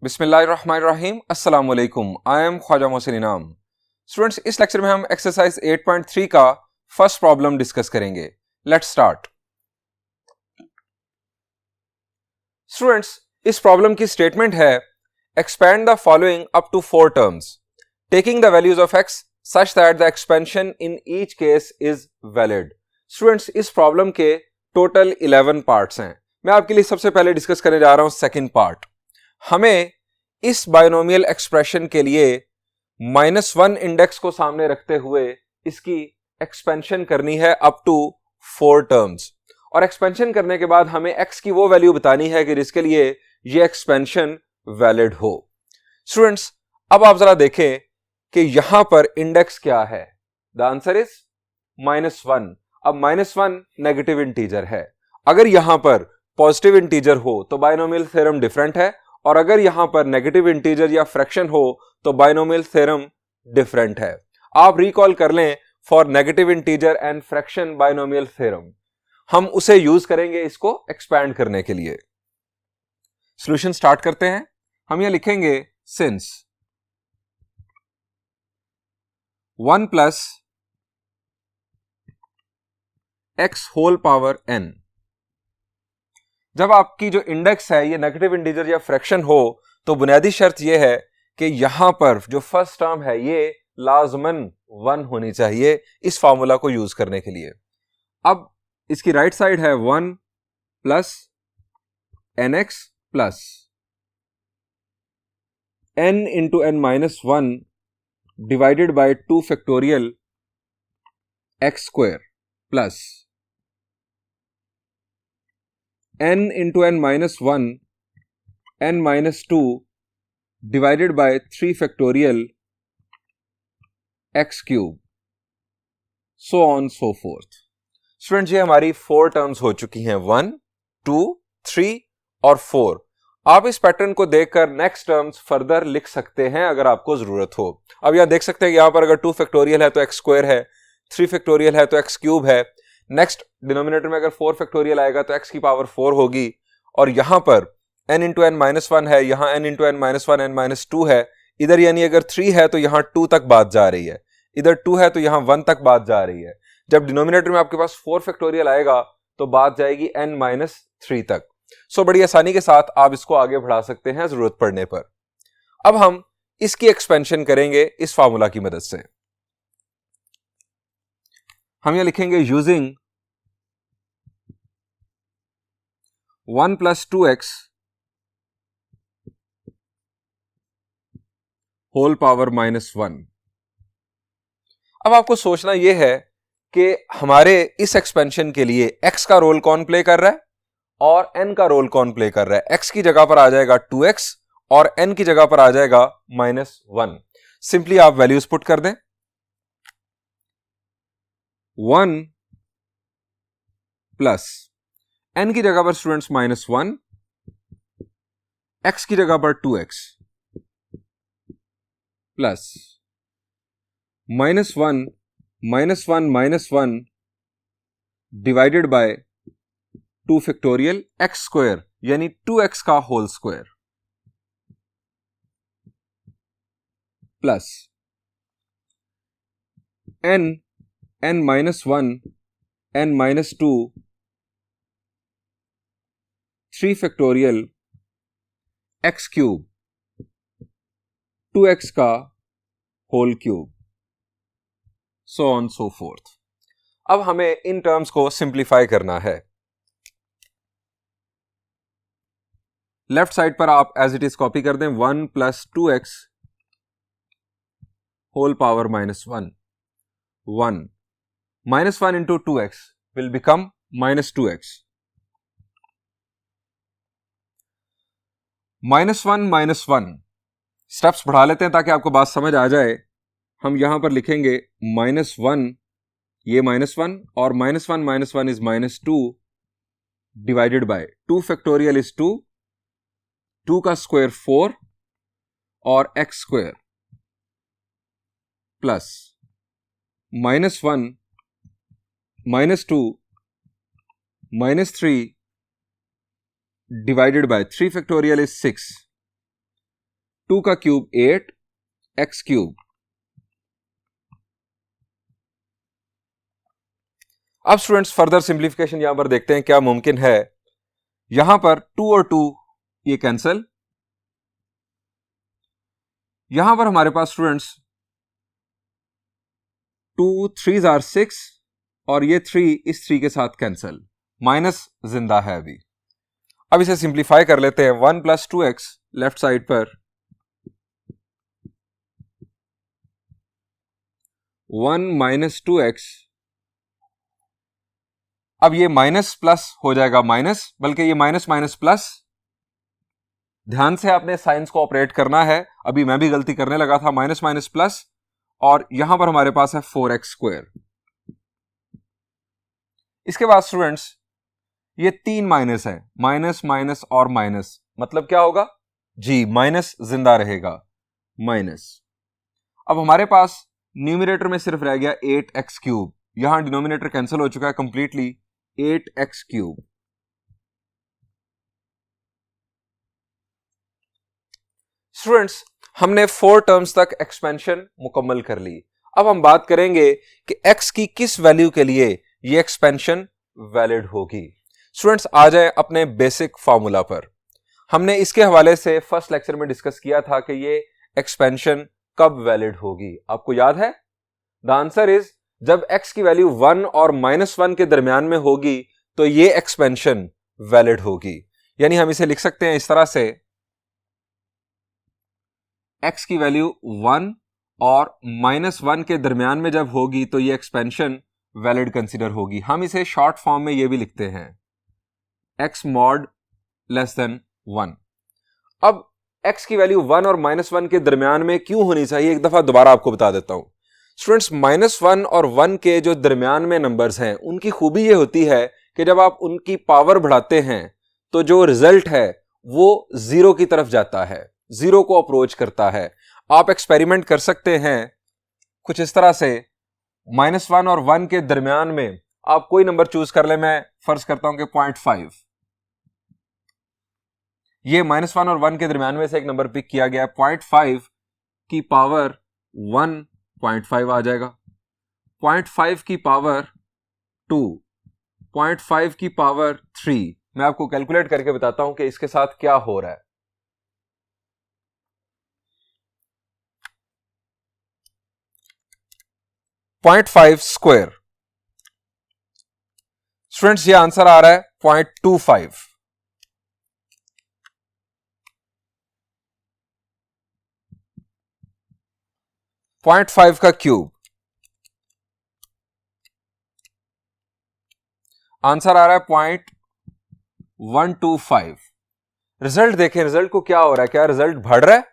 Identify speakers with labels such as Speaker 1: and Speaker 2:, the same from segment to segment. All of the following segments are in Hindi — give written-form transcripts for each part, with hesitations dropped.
Speaker 1: बिस्मिल्लाहिर्रहमानिर्रहीम अस्सलाम वालेकुम। आई एम ख्वाजा मोहसिन इनाम। स्टूडेंट्स, इस लेक्चर में हम एक्सरसाइज 8.3 का फर्स्ट प्रॉब्लम डिस्कस करेंगे। Let's start. स्टूडेंट्स, इस प्रॉब्लम की स्टेटमेंट है expand the following up to 4 terms taking the values of x such that the expansion in each case is valid. Students, इस प्रॉब्लम के टोटल 11 पार्ट्स हैं। मैं आपके लिए सबसे पहले डिस्कस करने जा रहा हूं सेकंड पार्ट। हमें इस बायनोमियल एक्सप्रेशन के लिए -1 इंडेक्स को सामने रखते हुए इसकी एक्सपेंशन करनी है अप टू 4 टर्म्स, और एक्सपेंशन करने के बाद हमें x की वो वैल्यू बतानी है कि जिसके लिए ये एक्सपेंशन वैलिड हो। स्टूडेंट्स, अब आप जरा देखें कि यहां पर इंडेक्स क्या है। The answer is -1। अब -1 नेगेटिव इंटीजर है। अगर यहां पर पॉजिटिव इंटीजर हो तो बायनोमियल थ्योरम डिफरेंट है, और अगर यहां पर नेगेटिव इंटीजर या फ्रैक्शन हो तो बायनोमियल थ्योरम डिफरेंट है। आप रिकॉल कर लें for negative integer and fraction binomial theorem, हम उसे यूज करेंगे इसको एक्सपैंड करने के लिए। सॉल्यूशन स्टार्ट करते हैं। हम यह लिखेंगे since 1 plus x whole power n। जब आपकी जो इंडेक्स है ये नेगेटिव इंटीजर या फ्रैक्शन हो तो बुनियादी शर्त यह है कि यहां पर जो फर्स्ट टर्म है ये लाजमन 1 होनी चाहिए इस फार्मूला को यूज करने के लिए। अब इसकी राइट साइड है 1 plus nx plus n into n minus 1 divided by 2 factorial x square plus n into n minus 1 n minus 2 divided by 3 factorial x cube, so on so fourth. Students, ये हमारी 4 टर्म्स हो चुकी हैं, 1, 2, 3 और 4। आप इस पैटर्न को देखकर नेक्स्ट टर्म्स फर्दर लिख सकते हैं अगर आपको जरूरत हो। अब यहां देख सकते हैं कि यहां पर अगर 2 फैक्टोरियल है तो x स्क्वायर है, 3 फैक्टोरियल है तो x क्यूब है। नेक्स्ट डिनोमिनेटर में अगर 4 फैक्टोरियल आएगा तो x की पावर 4 होगी, और यहां पर n इंटू n माइनस 1 है, यहां n into n minus 1 n minus 2 है। इधर यानी अगर 3 है तो यहां 2 तक बात जा रही है, इधर 2 है तो यहां 1 तक बात जा रही है। जब डिनोमिनेटर में आपके पास 4 फैक्टोरियल आएगा तो बात जाएगी n माइनस 3 तक। सो बड़ी आसानी के साथ आप इसको आगे बढ़ा सकते हैं जरूरत पड़ने पर। अब हम इसकी एक्सपेंशन करेंगे इस फार्मूला की मदद से। हम यह लिखेंगे using 1 plus 2x whole power -1। अब आपको सोचना यह है कि हमारे इस एक्सपेंशन के लिए x का रोल कौन प्ले कर रहा है और n का रोल कौन प्ले कर रहा है। x की जगह पर आ जाएगा 2x और n की जगह पर आ जाएगा -1। सिंपली आप वैल्यूज पुट कर दें। 1 प्लस n की जगह पर स्टूडेंट्स -1, x की जगह पर 2x plus -1 -1 divided by 2 factorial x square यानी 2x का whole square plus n minus 1 n minus 2 3 factorial x cube 2x का whole cube, so on so forth. अब हमें इन टर्म्स को सिंप्लीफाई करना है। लेफ्ट साइड पर आप एज इट इज कॉपी कर दें 1 plus 2x whole power -1। 1 -1 into 2x will become -2x। -1 steps बढ़ा लेते हैं ताकि आपको बात समझ आ जाए। हम यहां पर लिखेंगे -1, ये -1 और -1 is -2 divided by 2 factorial is 2, 2 का स्क्वायर 4 और x square plus -1 -2 -3 divided by 3 factorial is 6 2 का क्यूब 8 एक्स क्यूब। अब स्टूडेंट्स फर्दर सिंप्लीफिकेशन यहां पर देखते हैं क्या मुमकिन है। यहां पर 2 और 2 ये कैंसिल, यहां पर हमारे पास स्टूडेंट्स 2 3 आर 6 और ये 3 इस 3 के साथ कैंसिल, माइनस जिंदा है अभी। अब इसे सिंप्लीफाई कर लेते हैं। 1 प्लस 2x लेफ्ट साइड पर 1 माइनस 2x, अब ये माइनस प्लस हो जाएगा माइनस, बल्कि ये माइनस माइनस प्लस। ध्यान से आपने साइंस को ऑपरेट करना है, अभी मैं भी गलती करने लगा था। माइनस माइनस प्लस, और यहां पर हमारे पास है 4x स्क्वायर। इसके बाद स्टूडेंट्स ये 3 माइनस है, माइनस माइनस और माइनस, मतलब क्या होगा जी, माइनस जिंदा रहेगा, माइनस। अब हमारे पास न्यूमरेटर में सिर्फ रह गया 8x क्यूब, यहां डिनोमिनेटर कैंसिल हो चुका है कंप्लीटली, 8x क्यूब। स्टूडेंट्स हमने 4 टर्म्स तक एक्सपेंशन मुकम्मल कर ली। अब हम बात करेंगे कि x की किस वैल्यू के लिए ये एक्सपेंशन वैलिड होगी। स्टूडेंट्स आ जाए अपने बेसिक फार्मूला पर। हमने इसके हवाले से फर्स्ट लेक्चर में डिस्कस किया था कि ये एक्सपेंशन कब वैलिड होगी, आपको याद है? द आंसर इज जब x की वैल्यू 1 और -1 के दरमियान में होगी तो ये एक्सपेंशन वैलिड होगी। यानी हम इसे लिख सकते हैं इस तरह से, x की वैल्यू 1 और -1 के दरमियान में जब होगी तो ये एक्सपेंशन वैलिड कंसीडर होगी। हम इसे शॉर्ट फॉर्म में ये भी लिखते हैं x mod लेस देन 1। अब x की वैल्यू 1 और -1 के दरमियान में क्यों होनी चाहिए, एक दफा दोबारा आपको बता देता हूं। स्टूडेंट्स -1 और 1 के जो दरमियान में नंबर्स हैं उनकी खूबी ये होती है कि जब आप उनकी पावर बढ़ाते हैं तो जो रिजल्ट है वो जीरो की तरफ जाता है, जीरो को अप्रोच करता है। आप एक्सपेरिमेंट कर सकते हैं कुछ इस तरह से, -1 और 1 के दरमियान में आप कोई नंबर चूज कर ले, मैं फर्ज करता हूं कि 0.5। ये -1 और 1 के दरमियान में से एक नंबर पिक किया गया है, 0.5 की पावर 1.5 आ जाएगा, 0.5 की पावर 2, 0.5 की पावर 3। मैं आपको कैलकुलेट करके बताता हूं कि इसके साथ क्या हो रहा है। पॉइंट 5 स्क्वायर, स्टूडेंट्स ये आंसर आ रहा है 0.25। 0.5 का क्यूब, आंसर आ रहा है 0.125। रिजल्ट देखें, रिजल्ट को क्या हो रहा है, क्या रिजल्ट बढ़ रहा है?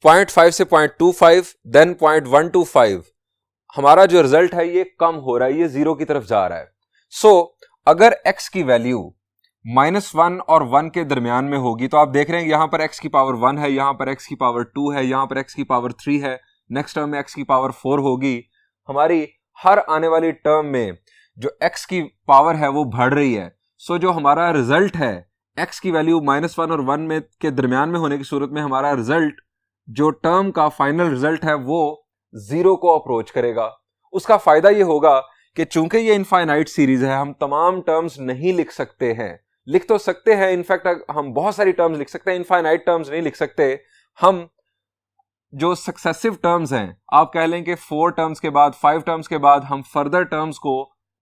Speaker 1: 0.5 से 0.25 देन 0.125, हमारा जो रिजल्ट है ये कम हो रहा है, ये जीरो की तरफ जा रहा है। सो अगर x की वैल्यू -1 और 1 के दरमियान में होगी तो आप देख रहे हैं यहां पर x की पावर 1 है, यहां पर x की पावर 2 है, यहां पर x की पावर 3 है, नेक्स्ट टर्म में x की पावर 4 होगी। हमारी हर आने वाली टर्म में जो x की पावर है वो बढ़ रही है। सो जो हमारा रिजल्ट है x की वैल्यू -1 और 1 में के दरमियान में होने की सूरत में हमारा रिजल्ट, जो टर्म का फाइनल रिजल्ट है वो जीरो को अप्रोच करेगा। उसका फायदा ये होगा कि चूंकि ये इनफाइनाइट सीरीज है, हम तमाम टर्म्स नहीं लिख सकते हैं, लिख तो सकते हैं, इनफैक्ट हम बहुत सारी टर्म्स लिख सकते हैं, इनफाइनाइट टर्म्स नहीं लिख सकते। हम जो सक्सेसिव टर्म्स हैं, आप कह लें कि 4 टर्म्स के बाद, 5 टर्म्स के बाद हम फर्दर टर्म्स को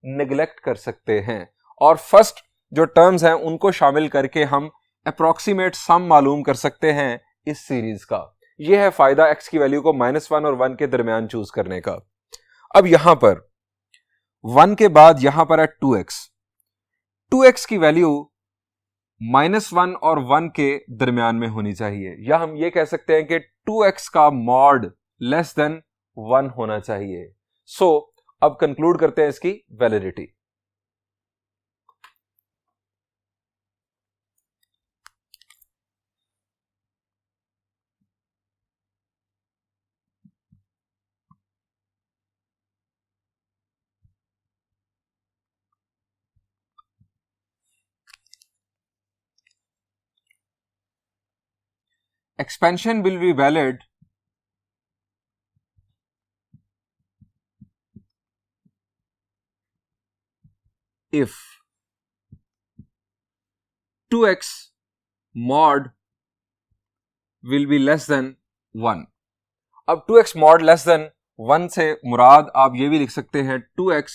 Speaker 1: निगलेक्ट कर सकते हैं और फर्स्ट जो टर्म्स हैं उनको शामिल करके हम अप्रोक्सीमेट सम मालूम कर सकते हैं इस सीरीज का। यह है फायदा x की वैल्यू को -1 और 1 के दरमियान चूज करने का। अब यहां पर 1 के बाद यहां पर है 2x, 2x की वैल्यू -1 और 1 के दरमियान में होनी चाहिए, या हम ये कह सकते हैं कि 2x का मॉड लेस देन 1 होना चाहिए। सो अब कंक्लूड करते हैं इसकी validity. expansion will be valid if 2x mod will be less than 1. अब 2x mod less than 1 से मुराद आप ये भी लिख सकते हैं 2x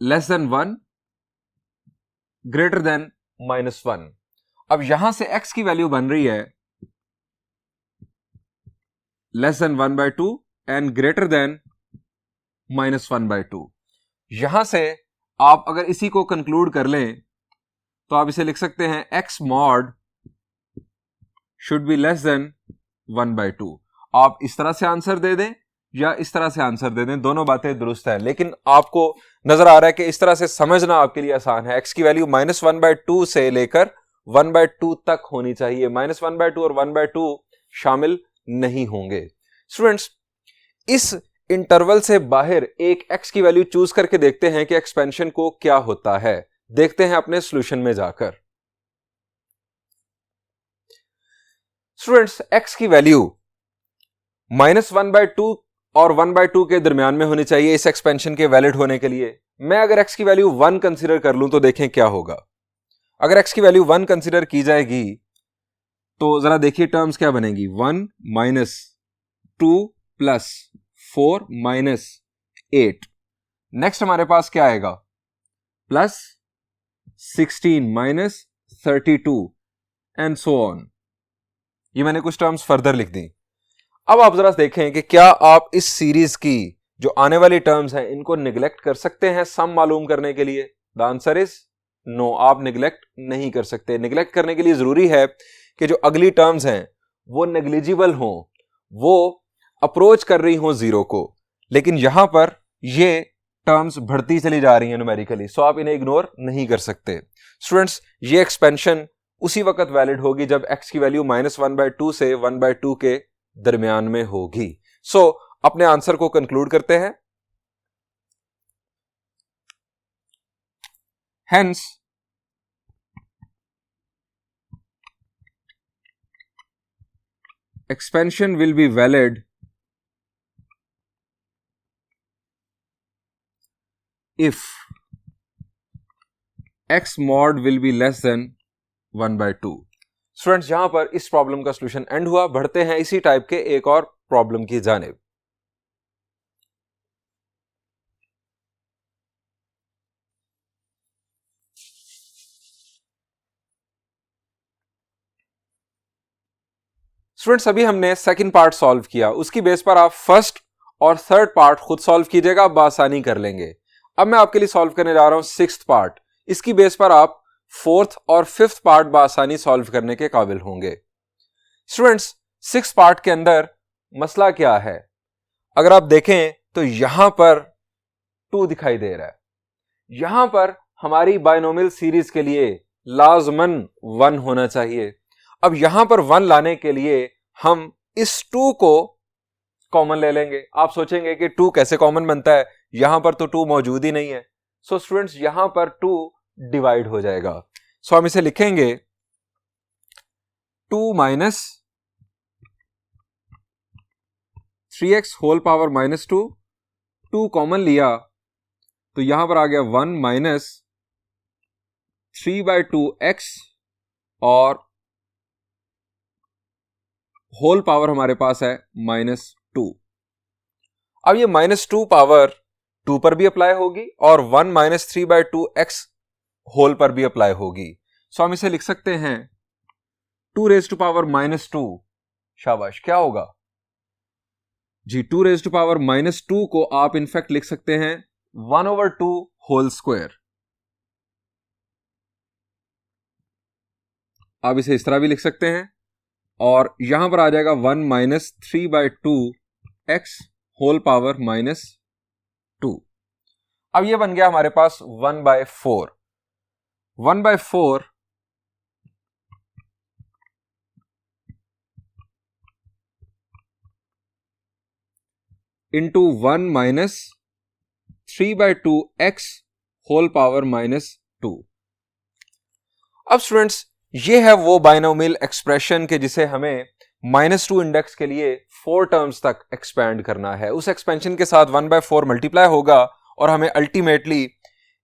Speaker 1: less than 1 greater than -1. अब यहां से x की वैल्यू बन रही है less than 1/2 and greater than -1/2. यहां से आप अगर इसी को कंक्लूड कर लें तो आप इसे लिख सकते हैं x mod should be less than 1/2. आप इस तरह से आंसर दे दें या इस तरह से आंसर दे दें, दोनों बातें दुरुस्त हैं, लेकिन आपको नजर आ रहा है कि इस तरह से समझना आपके लिए आसान है। x की वैल्यू -1/2 से लेकर 1/2 तक होनी चाहिए, -1/2 और 1/2 शामिल नहीं होंगे। स्टूडेंट्स, इस इंटरवल से बाहर एक x की वैल्यू चूज करके देखते हैं कि एक्सपेंशन को क्या होता है। देखते हैं अपने सॉल्यूशन में जाकर। स्टूडेंट्स, x की वैल्यू -1/2 और 1/2 के दरमियान में होनी चाहिए इस एक्सपेंशन के वैलिड होने के लिए। मैं अगर x की वैल्यू 1 कंसीडर कर लूं तो देखें क्या होगा। अगर x की वैल्यू 1 कंसीडर की जाएगी तो जरा देखिए टर्म्स क्या बनेगी। 1 - 2 + 4 - 8। नेक्स्ट हमारे पास क्या आएगा, +16 - 32 एंड सो ऑन। ये मैंने कुछ टर्म्स फर्दर लिख दी। अब आप जरा देखें कि क्या आप इस सीरीज की जो आने वाली टर्म्स हैं इनको निगलेक्ट कर सकते हैं सम मालूम करने के लिए। द आंसर इज नो, आप निगलेक्ट नहीं कर सकते। निगलेक्ट करने के लिए जरूरी है कि जो अगली टर्म्स हैं वो नेग्लिजिबल हों, वो अप्रोच कर रही हों जीरो को, लेकिन यहां पर ये टर्म्स बढ़ती चली जा रही हैं न्यूमेरिकली, सो आप इन्हें इग्नोर नहीं कर सकते। स्टूडेंट्स, ये एक्सपेंशन उसी वक्त वैलिड होगी जब x की वैल्यू -1/2 से 1/2 के दरमियान में होगी। सो अपने आंसर को कंक्लूड करते हैं। Hence, expansion will be valid if x mod will be less than 1/2. Students, यहां पर इस प्रॉब्लम का सॉल्यूशन एंड हुआ। बढ़ते हैं इसी टाइप के एक और प्रॉब्लम की जानिब। स्टूडेंट्स, अभी हमने सेकंड पार्ट सॉल्व किया, उसकी बेस पर आप फर्स्ट और थर्ड पार्ट खुद सॉल्व कीजिएगा, आप बासानी कर लेंगे। अब मैं आपके लिए सॉल्व करने जा रहा हूं सिक्स्थ पार्ट। इसकी बेस पर आप फोर्थ और फिफ्थ पार्ट बासानी सॉल्व करने के काबिल होंगे। स्टूडेंट्स, सिक्स पार्ट के अंदर मसला क्या है, अगर आप देखें तो यहां पर 2 दिखाई दे रहा है। यहां पर हमारी बायनोमियल सीरीज के लिए लाजमन 1 होना चाहिए। अब यहां पर 1 लाने के लिए हम इस 2 को कॉमन ले लेंगे। आप सोचेंगे कि 2 कैसे कॉमन बनता है, यहां पर तो 2 मौजूद ही नहीं है। सो स्टूडेंट्स, यहां पर 2 डिवाइड हो जाएगा। सो हम इसे लिखेंगे 2 - 3x होल पावर -2। 2 कॉमन लिया तो यहां पर आ गया 1 - 3/2x और होल पावर हमारे पास है -2। अब ये -2 पावर 2 पर भी अप्लाई होगी और 1 - 3/2x होल पर भी अप्लाई होगी। सो हम इसे लिख सकते हैं 2⁻²। शाबाश, क्या होगा जी, 2⁻² को आप इनफैक्ट लिख सकते हैं 1/2 होल स्क्वायर। आप इसे इस तरह भी लिख सकते हैं और यहां पर आ जाएगा 1 - 3/2x होल पावर -2। अब यह बन गया हमारे पास 1/4। 1/4 इंटू 1 - 3/2x होल पावर -2। अब स्टूडेंट्स, ये है वो बाइनोमियल एक्सप्रेशन के जिसे हमें -2 इंडेक्स के लिए 4 टर्म्स तक एक्सपेंड करना है। उस एक्सपेंशन के साथ 1/4 मल्टीप्लाई होगा और हमें अल्टीमेटली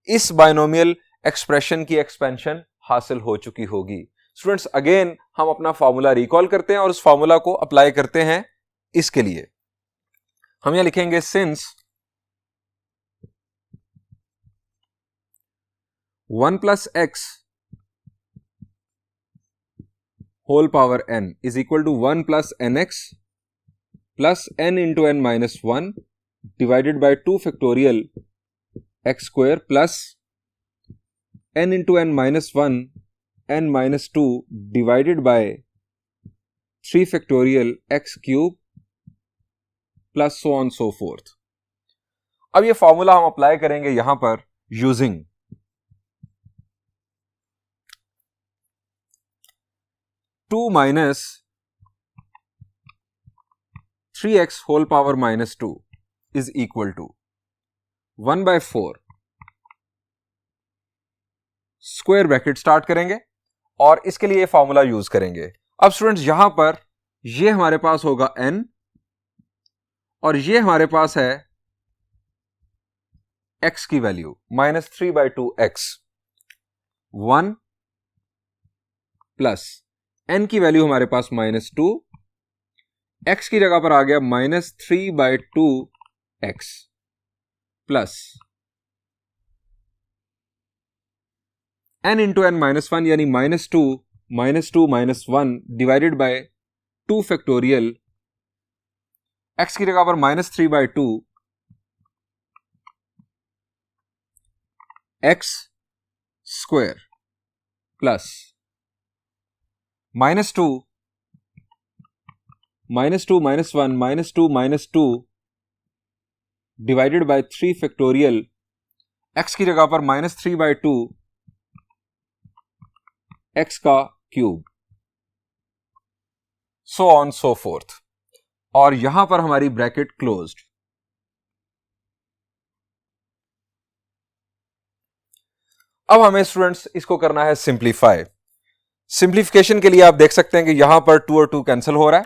Speaker 1: इस बाइनोमियल एक्सप्रेशन की एक्सपेंशन हासिल हो चुकी होगी। स्टूडेंट्स, अगेन हम अपना फॉर्मूला रिकॉल करते हैं और उस फॉर्मूला को अप्लाई करते हैं। इसके लिए हम यहां लिखेंगे since 1 + x whole power n is equal to 1 + nx plus n into n minus 1 divided by 2 factorial x square plus n into n minus 1 n minus 2 divided by 3 factorial x cube plus so on so forth। अब ये फॉर्मूला हम अप्लाई करेंगे यहां पर using 2 minus 3x whole power minus 2 is equal to 1/4 square bracket start करेंगे और इसके लिए फॉर्मूला यूज करेंगे। अब स्टूडेंट्स, यहां पर ये हमारे पास होगा n और ये हमारे पास है x की वैल्यू -3/2x। 1 प्लस n की वैल्यू हमारे पास -2, x की जगह पर आ गया -3/2x plus n into n minus 1 यानी -2 - 1 डिवाइडेड बाय 2 फैक्टोरियल x की जगह पर -3/2 x square plus -2 - 1 -2 divided by 3 factorial x की जगह पर -3/2 x का cube, so on so forth, और यहां पर हमारी ब्रैकेट क्लोज्ड। अब हमें स्टूडेंट्स इसको करना है सिंप्लीफाई। सिंप्लीफिकेशन के लिए आप देख सकते हैं कि यहां पर 2 और 2 कैंसिल हो रहा है,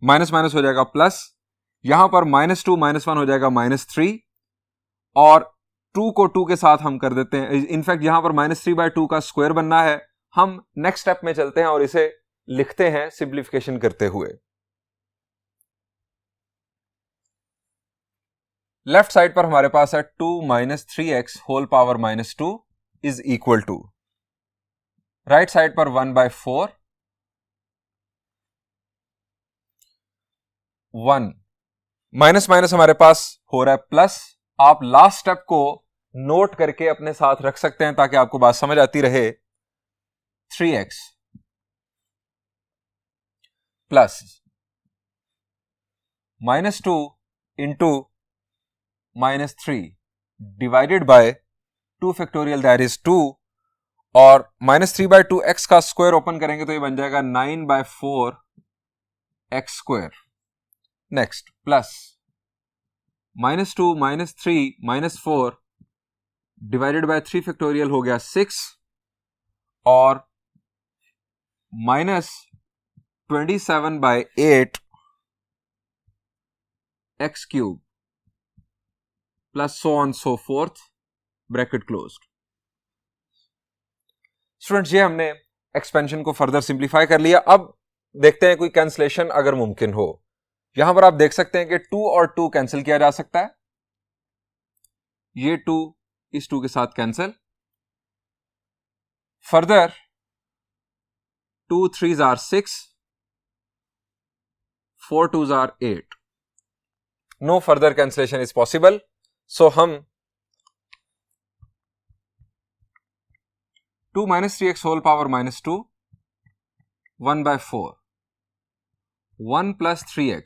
Speaker 1: माइनस माइनस हो जाएगा प्लस, यहां पर -2 - 1 हो जाएगा -3 और 2 को 2 के साथ हम कर देते हैं। इनफैक्ट यहां पर -3/2 का स्क्वायर बनना है। हम नेक्स्ट स्टेप में चलते हैं और इसे लिखते हैं सिंप्लीफिकेशन करते हुए। लेफ्ट साइड पर हमारे पास है 2 - 3x whole power -2 is equal to, right side पर 1/4 1 माइनस माइनस हमारे पास हो रहा है प्लस। आप लास्ट स्टेप को नोट करके अपने साथ रख सकते हैं ताकि आपको बात समझ आती रहे। 3x plus -2 into -3 divided by 2 factorial that is 2 और -3/2 x का स्क्वायर ओपन करेंगे तो ये बन जाएगा 9/4 x square. Next plus -2 - 3 - 4 divided by 3 factorial हो गया 6 और -27/8 x cube plus so on so fourth, bracket closed. Students, ये हमने एक्सपेंशन को फर्दर सिंप्लीफाई कर लिया। अब देखते हैं कोई कैंसलेशन अगर मुमकिन हो। यहां पर आप देख सकते हैं कि 2 और 2 कैंसिल किया जा सकता है, ये 2 इस 2 के साथ cancel. Further 2 3s are 6, 4 2s are 8। No further cancellation is possible, so हम 2 - 3x whole power -2 1/4 1 plus 3x।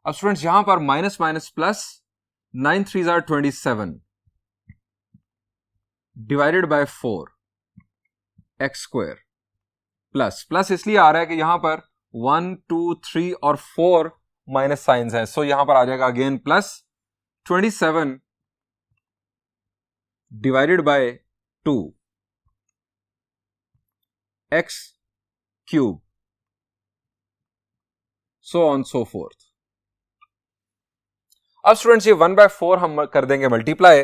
Speaker 1: अब स्टूडेंट्स यहां पर minus minus plus, 9 3s are 27 divided by 4 x square plus plus इसलिए आ रहा है कि यहां पर 1 2 3 और 4 माइनस साइंस है, सो यहां पर आ जाएगा again plus 27 divided by 2 x cube, so on so forth. अब स्टूडेंट्स ये 1/4 हम कर देंगे मल्टीप्लाई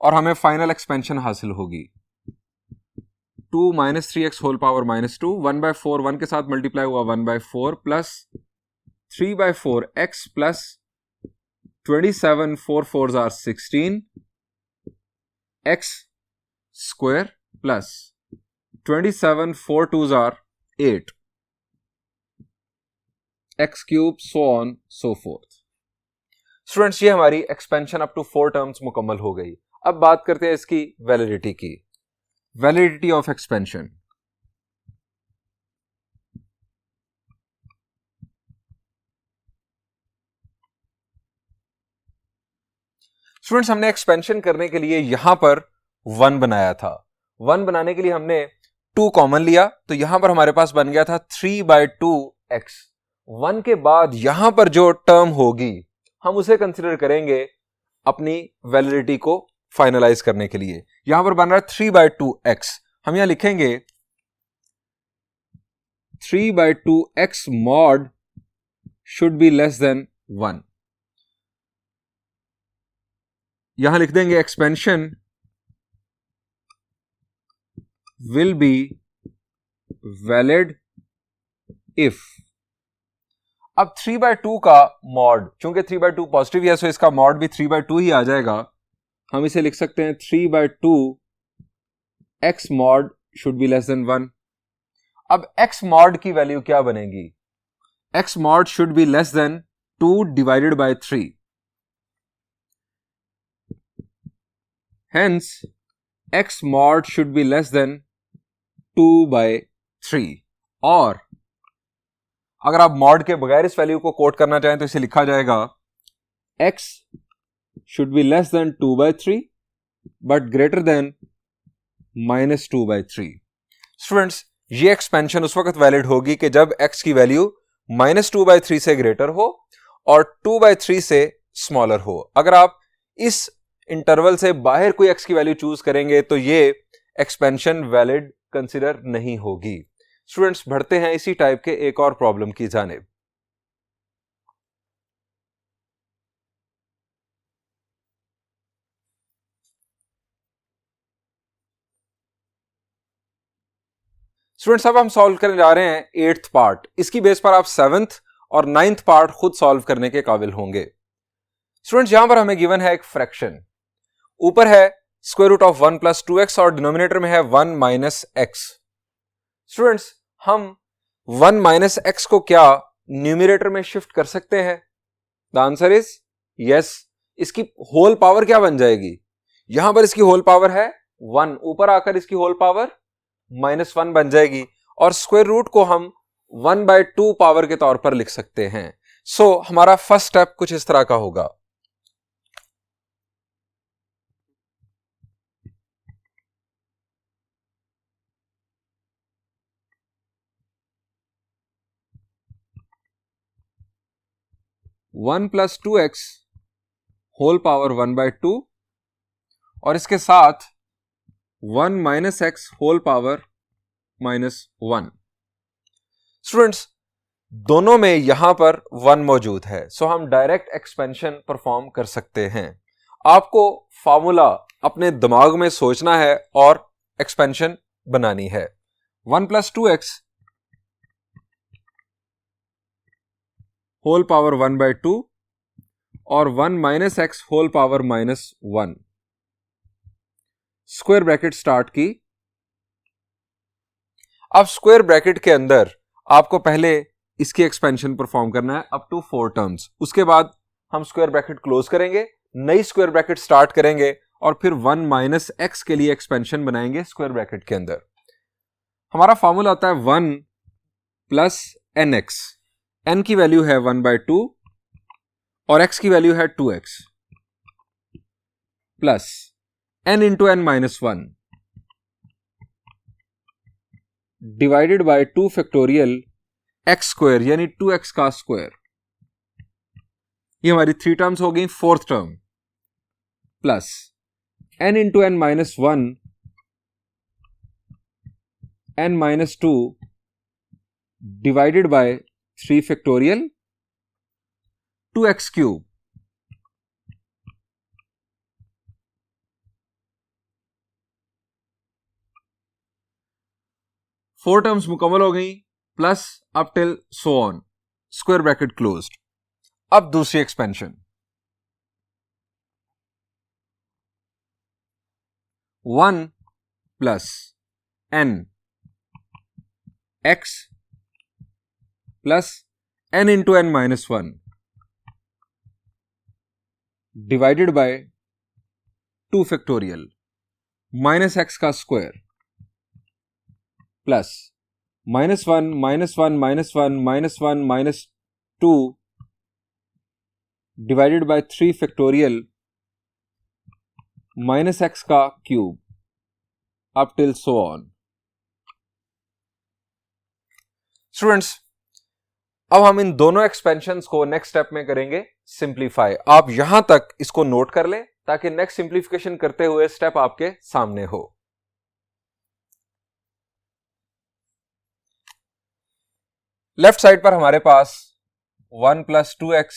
Speaker 1: और हमें फाइनल एक्सपेंशन हासिल होगी 2 माइनस 3x होल पावर -2, 1/4 1 के साथ मल्टीप्लाई हुआ 1/4 plus 3/4 x plus 27 4 4s are 16 x square plus 27 4 2s are 8 x cube, so on so fourth. Students ये हमारी एक्सपेंशन अप टू 4 टर्म्स मुकम्मल हो गई। अब बात करते हैं इसकी वैलिडिटी की। Validity of expansion. स्टूडेंट्स हमने एक्सपेंशन करने के लिए यहां पर 1 बनाया था। 1 बनाने के लिए हमने 2 कॉमन लिया, तो यहां पर हमारे पास बन गया था 3/2x। 1 के बाद यहां पर जो टर्म होगी हम उसे कंसिडर करेंगे अपनी वैलिडिटी को फाइनलाइज करने के लिए। यहां पर बन रहा है 3/2x। हम यहां लिखेंगे 3/2x mod should be less than 1। यहां लिख देंगे expansion will be valid if. अब 3/2 का मॉड, चूंकि 3/2 पॉजिटिव है सो इसका मॉड भी 3/2 ही आ जाएगा। हम इसे लिख सकते हैं 3/2 x mod should be less than 1। अब x मॉड की वैल्यू क्या बनेगी? x mod should be less then 2 divided by 3। Hence x mod should be less then 2/3। और अगर आप मॉड के बगैर इस वैल्यू को कोट करना चाहें तो इसे लिखा जाएगा x should be less then 2/3 but greater than -2/3। Students ये एक्सपेंशन उस वक्त वैलिड होगी कि जब x की वैल्यू -2/3 से ग्रेटर हो और 2/3 से स्मॉलर हो। अगर आप इस इंटरवल से बाहर कोई x की वैल्यू चूज करेंगे तो ये एक्सपेंशन वैलिड कंसिडर नहीं होगी। स्टूडेंट्स बढ़ते हैं इसी टाइप के एक और प्रॉब्लम की जानिब। स्टूडेंट्स अब हम सॉल्व करने जा रहे हैं 8th पार्ट। इसकी बेस पर आप 7th और 9th पार्ट खुद सॉल्व करने के काबिल होंगे। स्टूडेंट्स यहां पर हमें गिवन है एक फ्रैक्शन, ऊपर है स्क्वायर रूट ऑफ 1 + 2x और डिनोमिनेटर में है 1 - x। स्टूडेंट्स हम 1 - x को क्या न्यूमरेटर में शिफ्ट कर सकते हैं? The answer is yes. इसकी होल पावर क्या बन जाएगी? यहां पर इसकी होल पावर है 1, ऊपर आकर इसकी होल पावर -1 बन जाएगी और स्क्वायर रूट को हम 1/2 पावर के तौर पर लिख सकते हैं। सो हमारा फर्स्ट स्टेप कुछ इस तरह का होगा। One plus 2x whole power 1/2 और इसके साथ 1 - x होल पावर -1। स्टूडेंट्स दोनों में यहां पर 1 मौजूद है, सो हम डायरेक्ट एक्सपेंशन परफॉर्म कर सकते हैं। आपको फार्मूला अपने दिमाग में सोचना है और एक्सपेंशन बनानी है। 1 + 2x होल पावर 1/2 और 1 - x whole power -1 square bracket start की। अब स्क्वायर ब्रैकेट के अंदर आपको पहले इसकी एक्सपेंशन परफॉर्म करना है अप टू 4 टर्म्स। उसके बाद हम स्क्वायर ब्रैकेट क्लोज करेंगे, नई स्क्वायर ब्रैकेट स्टार्ट करेंगे और फिर 1 - x के लिए एक्सपेंशन बनाएंगे स्क्वायर ब्रैकेट के अंदर। हमारा फॉर्मूला आता है 1 + nx। n की वैल्यू है 1/2 और x की वैल्यू है 2x plus n × n - 1 divided by 2 factorial x square यानी 2x का स्क्वायर। ये हमारी 3 टर्म्स हो गई। 4th term plus n × n - 1 n minus 2 divided by 3 factorial 2x cube. Four terms मुकम्मल हो गई, plus up till so on, square bracket closed. अब दूसरी expansion, 1 plus n x plus n into n minus 1 divided by 2 factorial minus x का square plus minus 1 minus 1 minus 1 minus 1 minus 2 divided by 3 factorial minus x का cube up till so on. Students, अब हम इन दोनों एक्सपेंशंस को नेक्स्ट स्टेप में करेंगे सिंप्लीफाई. आप यहां तक इसको नोट कर लें ताकि नेक्स्ट सिंप्लीफिकेशन करते हुए स्टेप आपके सामने हो. लेफ्ट साइड पर हमारे पास 1 plus 2x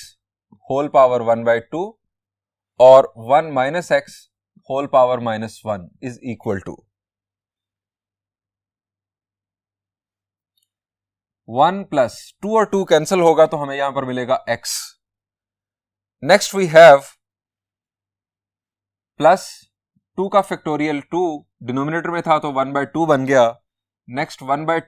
Speaker 1: whole power 1 by 2 और 1 minus x whole power minus 1 is equal to 1 plus 2 और 2 कैंसिल होगा तो हमें यहां पर मिलेगा x. Next we have plus 2 का फैक्टोरियल 2 डिनोमिनेटर में था तो 1 बाय 2 बन गया. Next 1 by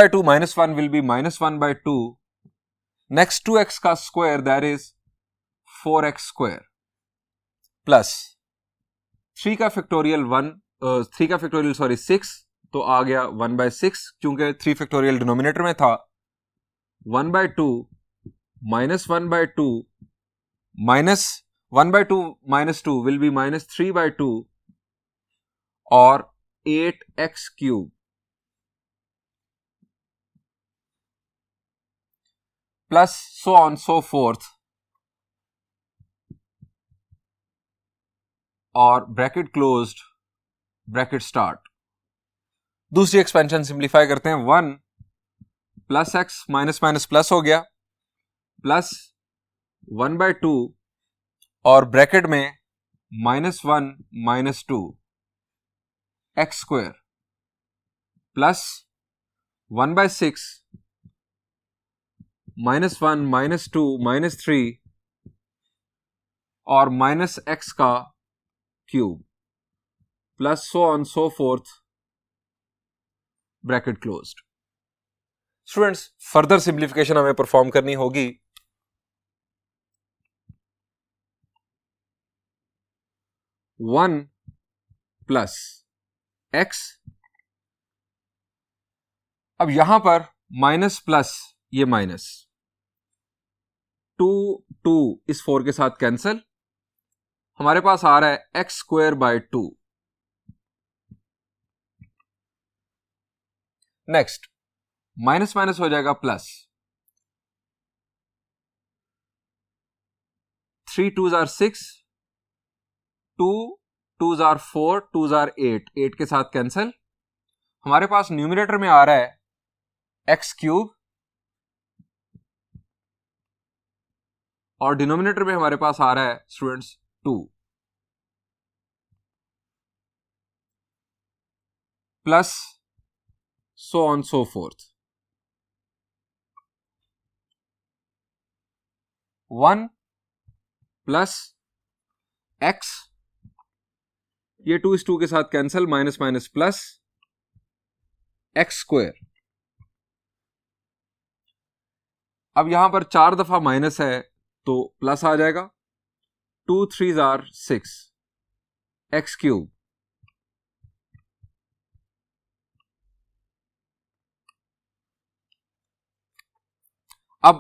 Speaker 1: 2 minus 1 will be minus 1 by 2. Next 2x का square that is 4x square plus 3 का फैक्टोरियल 6 तो आ गया 1 बाय 6 क्योंकि 3 फैक्टोरियल डिनोमिनेटर में था. 1 by 2 minus 1 by 2 minus 1 by 2 minus 2 will be minus 3 by 2 और 8x cube plus so on so forth और ब्रैकेट क्लोज्ड ब्रैकेट स्टार्ट. दूसरी एक्सपेंशन सिंप्लीफाई करते हैं. 1 plus x minus minus plus हो गया प्लस 1 बाय 2 और ब्रैकेट में minus 1 minus 2 x square plus 1 by 6 minus 1 minus 2 minus 3 और माइनस एक्स का cube plus so on so fourth bracket closed. Students, further simplification हमें परफॉर्म करनी होगी. 1 प्लस एक्स, अब यहां पर माइनस प्लस ये माइनस 2 इस 4 के साथ कैंसिल, हमारे पास आ रहा है x square by 2. Next minus minus हो जाएगा plus 3 2s are 6 2 2s are 4 2s are 8 के साथ कैंसिल. हमारे पास न्यूमरेटर में आ रहा है एक्स क्यूब और डिनोमिनेटर में हमारे पास आ रहा है students 2 plus so on so forth. 1 plus x, ये 2 इस 2 के साथ cancel, minus minus plus x square. अब यहां पर 4 दफा माइनस है तो प्लस आ जाएगा. 2 3s are 6 एक्स क्यूब अब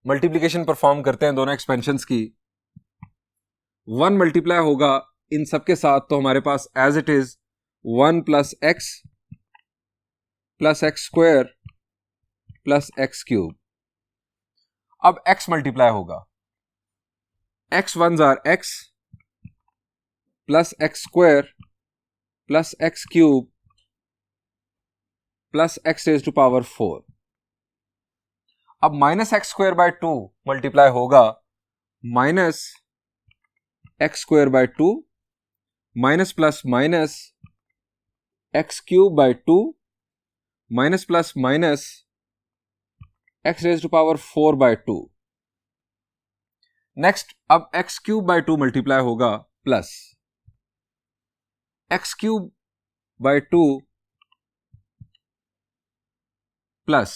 Speaker 1: मल्टीप्लिकेशन परफॉर्म करते हैं दोनों एक्सपेंशंस की. 1 मल्टीप्लाई होगा इन सब के साथ तो हमारे पास as it is 1 plus x square plus x cube. अब x मल्टीप्लाई होगा, x 1s are x plus x square plus x cube plus x raise to power 4। अब minus x square by 2 multiply होगा minus x square by 2 minus plus minus x cube by 2 minus plus minus x raise to power 4 by 2। Next अब एक्स क्यूब बाय 2 मल्टीप्लाई होगा plus x cube by 2 plus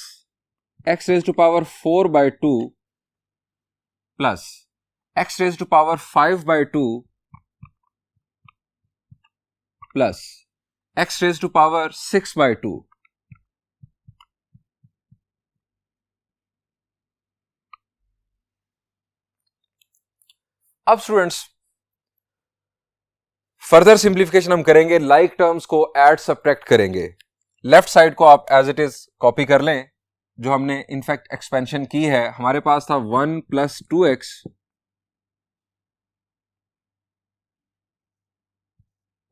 Speaker 1: x raise to power 4 by 2 plus x raise to power 5 by 2 plus x raise to power 6 by 2। अब स्टूडेंट्स फर्दर सिंप्लीफिकेशन हम करेंगे, लाइक टर्म्स को ऐड सब्ट्रैक्ट करेंगे। लेफ्ट साइड को आप एज इट इज कॉपी कर लें जो हमने इनफैक्ट एक्सपेंशन की है। हमारे पास था 1 plus 2x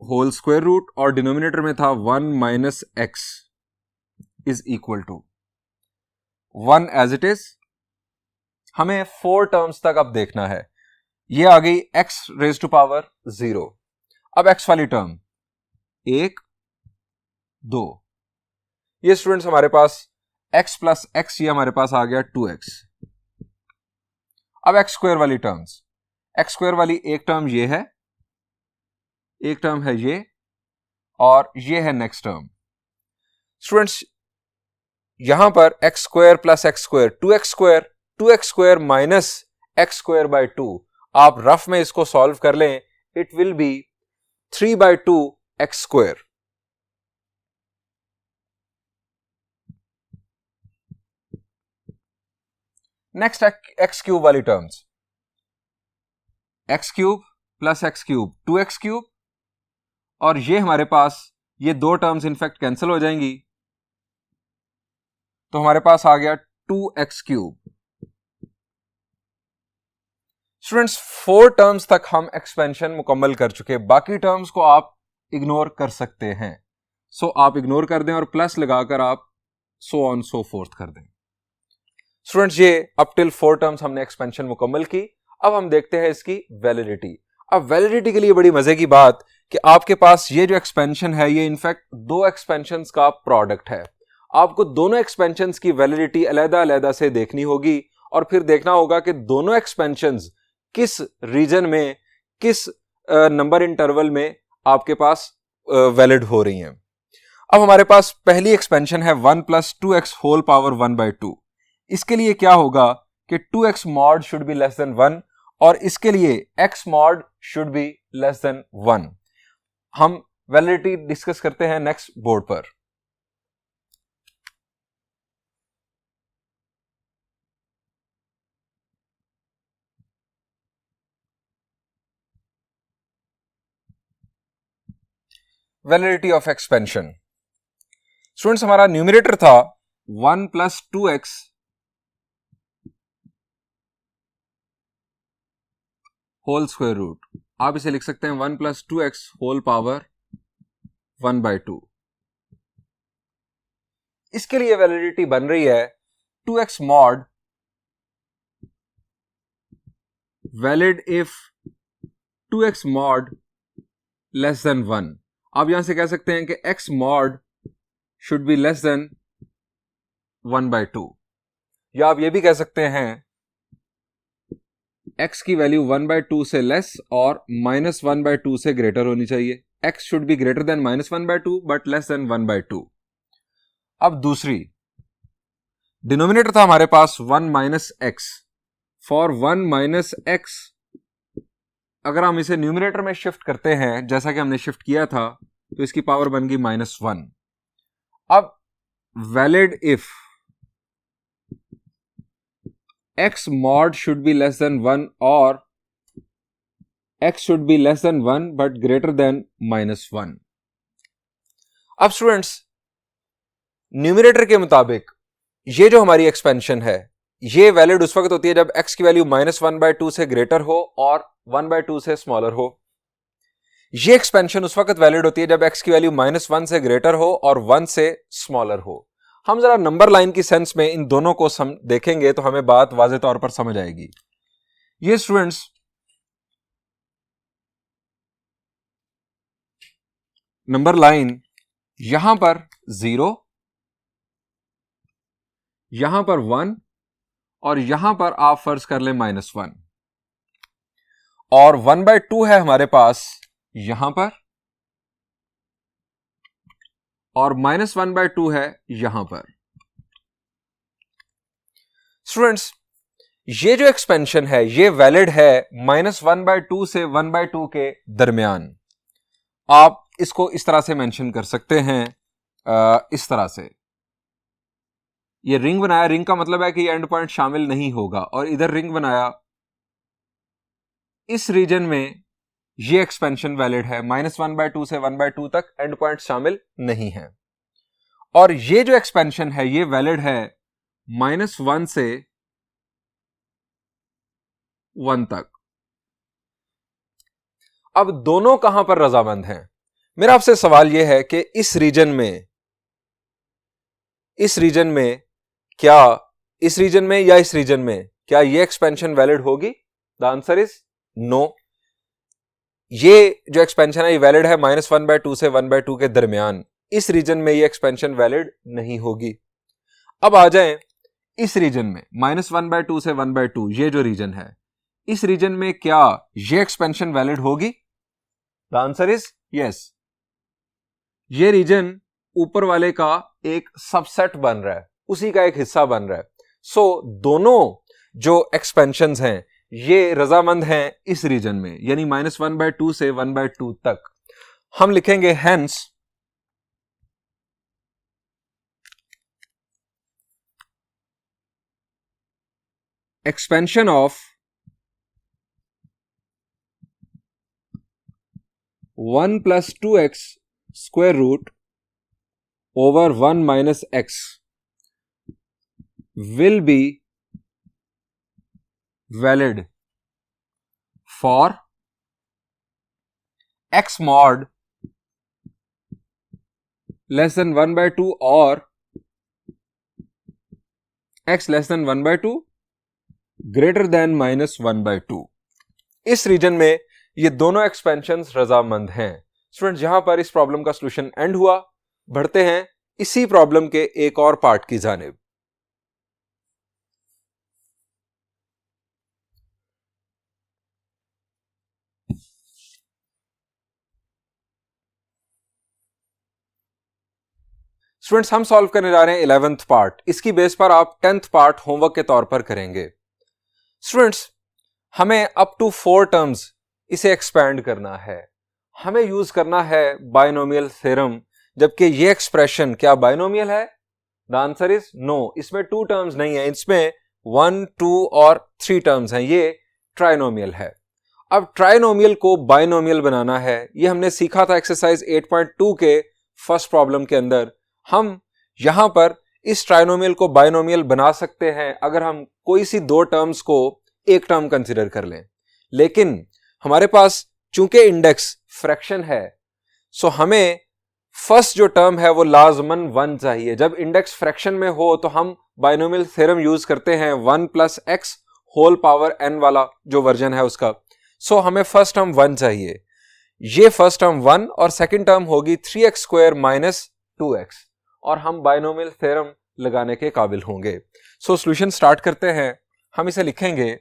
Speaker 1: whole square root और डिनोमिनेटर में था 1 minus x is equal to 1 as it is. हमें 4 टर्म्स तक अब देखना है। ये आ गई x रेज टू पावर 0। अब x वाली टर्म 1 2, ये स्टूडेंट्स हमारे पास x प्लस एक्स, ये हमारे पास आ गया 2x। अब x स्क्वायर वाली टर्म्स, x स्क्वायर वाली एक टर्म ये है, एक टर्म है ये, और ये है नेक्स्ट टर्म। स्टूडेंट्स यहां पर x square plus x square 2x square minus x square by 2, आप रफ में इसको सॉल्व कर लें, it will be 3 by 2 x square. Next x cube वाली terms, x cube plus x cube 2x cube, और ये हमारे पास ये दो टर्म्स इनफैक्ट कैंसिल हो जाएंगी, तो हमारे पास आ गया 2x क्यूब। स्टूडेंट्स 4 टर्म्स तक हम एक्सपेंशन मुकम्मल कर चुके, बाकी टर्म्स को आप इग्नोर कर सकते हैं। सो आप इग्नोर कर दें और प्लस लगाकर आप सो ऑन सो फोर्थ कर दें। स्टूडेंट्स ये अप टिल 4 टर्म्स हमने एक्सपेंशन मुकम्मल की। अब हम देखते हैं इसकी वैलिडिटी। अब वैलिडिटी के लिए बड़ी मजे की बात कि आपके पास ये जो एक्सपेंशन है ये इनफैक्ट 2 एक्सपेंशंस का प्रोडक्ट है। आपको दोनों एक्सपेंशंस की वैलिडिटी अलग-अलग से देखनी होगी और फिर देखना होगा कि दोनों एक्सपेंशंस किस रीजन में, किस नंबर इंटरवल में आपके पास वैलिड हो रही हैं। अब हमारे पास पहली एक्सपेंशन है 1 plus 2x whole power 1 by 2। इसके लिए क्या होगा कि 2x mod should be less than 1 और इसके लिए x mod should be less than 1। हम वैलिडिटी डिस्कस करते हैं नेक्स्ट बोर्ड पर। Validity of expansion. स्टूडेंट्स हमारा न्यूमरेटर था 1 plus 2x whole square root, आप इसे लिख सकते हैं 1 plus 2x whole power 1 by 2। इसके लिए वैलिडिटी बन रही है 2x mod valid if 2x mod less than 1। आप यहां से कह सकते हैं कि x mod should be less than 1 by 2, या आप ये भी कह सकते हैं x की वैल्यू 1 बाय 2 से लेस और माइनस 1 बाय 2 से ग्रेटर होनी चाहिए। x should be greater than minus 1 by 2 but less than 1 by 2। अब दूसरी डिनोमिनेटर था हमारे पास 1 minus x. For 1 minus x अगर हम इसे न्यूमरेटर में शिफ्ट करते हैं जैसा कि हमने शिफ्ट किया था तो इसकी पावर बन गई -1। अब valid if x mod should be less than 1 और x should be less than 1 but greater than -1। अब स्टूडेंट्स न्यूमरेटर के मुताबिक ये जो हमारी एक्सपेंशन है ये वैलिड उस वक्त होती है जब x की वैल्यू -1 बाय 2 से ग्रेटर हो और 1 बाय 2 से स्मॉलर हो। ये एक्सपेंशन उस वक्त वैलिड होती है जब x की वैल्यू -1 से ग्रेटर हो और 1 से स्मॉलर हो। हम जरा नंबर लाइन की सेंस में इन दोनों को देखेंगे तो हमें बात वाज़ेह तौर पर समझ आएगी। ये स्टूडेंट्स नंबर लाइन यहां पर 0, यहां पर 1 और यहां पर आप फर्ज कर लें -1 और 1/2 है हमारे पास यहां पर और -1/2 है यहां पर। स्टूडेंट्स ये जो एक्सपेंशन है ये वैलिड है -1/2 से 1/2 के दरमियान। आप इसको इस तरह से मेंशन कर सकते हैं, इस तरह से ये रिंग बनाया, रिंग का मतलब है कि ये एंड पॉइंट शामिल नहीं होगा, और इधर रिंग बनाया, इस रीजन में ये एक्सपेंशन वैलिड है, -1/2 से 1/2 तक एंड पॉइंट शामिल नहीं है। और ये जो एक्सपेंशन है ये वैलिड है -1 से 1 तक। अब दोनों कहां पर रजामंद हैं? मेरा आपसे सवाल यह है कि इस रीजन में क्या इस रीजन में या इस रीजन में क्या ये एक्सपेंशन वैलिड होगी? The answer is no. ये जो एक्सपेंशन है ये वैलिड है -1/2 से 1/2 के दरमियान। इस रीजन में ये एक्सपेंशन वैलिड नहीं होगी। अब आ जाएं इस रीजन में, -1/2 से 1/2 ये जो रीजन है, इस रीजन में क्या ये एक्सपेंशन वैलिड होगी? The answer is yes. ये रीजन ऊपर वाले का एक सबसेट बन रहा है, उसी का एक हिस्सा बन रहा है। सो दोनों जो एक्सपेंशंस हैं ये रजामंद हैं इस रीजन में, यानी -1/2 से 1/2 तक। हम लिखेंगे hence expansion of 1 + 2x square root over 1 - x will be valid for x mod less than 1/2 or x less than 1/2 greater than -1/2। इस रीजन में ये दोनों एक्सपेंशंस रजामंद हैं। स्टूडेंट्स यहां पर इस प्रॉब्लम का सॉल्यूशन एंड हुआ। बढ़ते हैं इसी प्रॉब्लम के एक और पार्ट की जानिब। स्टूडेंट्स हम सॉल्व करने जा रहे हैं 11th पार्ट। इसकी बेस पर आप 10th पार्ट होमवर्क के तौर पर करेंगे। स्टूडेंट्स हमें अप टू 4 टर्म्स इसे एक्सपैंड करना है। हमें यूज करना है बायनोमियल थ्योरम, जबकि ये एक्सप्रेशन क्या बायनोमियल है? The answer is no. इसमें 2 टर्म्स नहीं है, इसमें 1, 2 और 3 टर्म्स हैं। ये ट्राइनोमियल है। अब ट्राइनोमियल को बायनोमियल बनाना है, ये हमने सीखा था एक्सरसाइज 8.2 के फर्स्ट प्रॉब्लम के अंदर। हम यहां पर इस ट्राइनोमियल को बायनोमियल बना सकते हैं अगर हम कोई सी 2 टर्म्स को एक टर्म कंसीडर कर लें, लेकिन हमारे पास चूंकि इंडेक्स फ्रैक्शन है, सो हमें फर्स्ट जो टर्म है वो लाजमन 1 चाहिए। जब इंडेक्स फ्रैक्शन में हो तो हम बायनोमियल थ्योरम यूज करते हैं 1 + x होल पावर n वाला जो वर्जन है उसका। सो हमें फर्स्ट टर्म 1 चाहिए। ये फर्स्ट टर्म 1 और सेकंड टर्म होगी 3x² - 2x, और हम बायनोमियल थ्योरम लगाने के काबिल होंगे। सो सॉल्यूशन स्टार्ट करते हैं। हम इसे लिखेंगे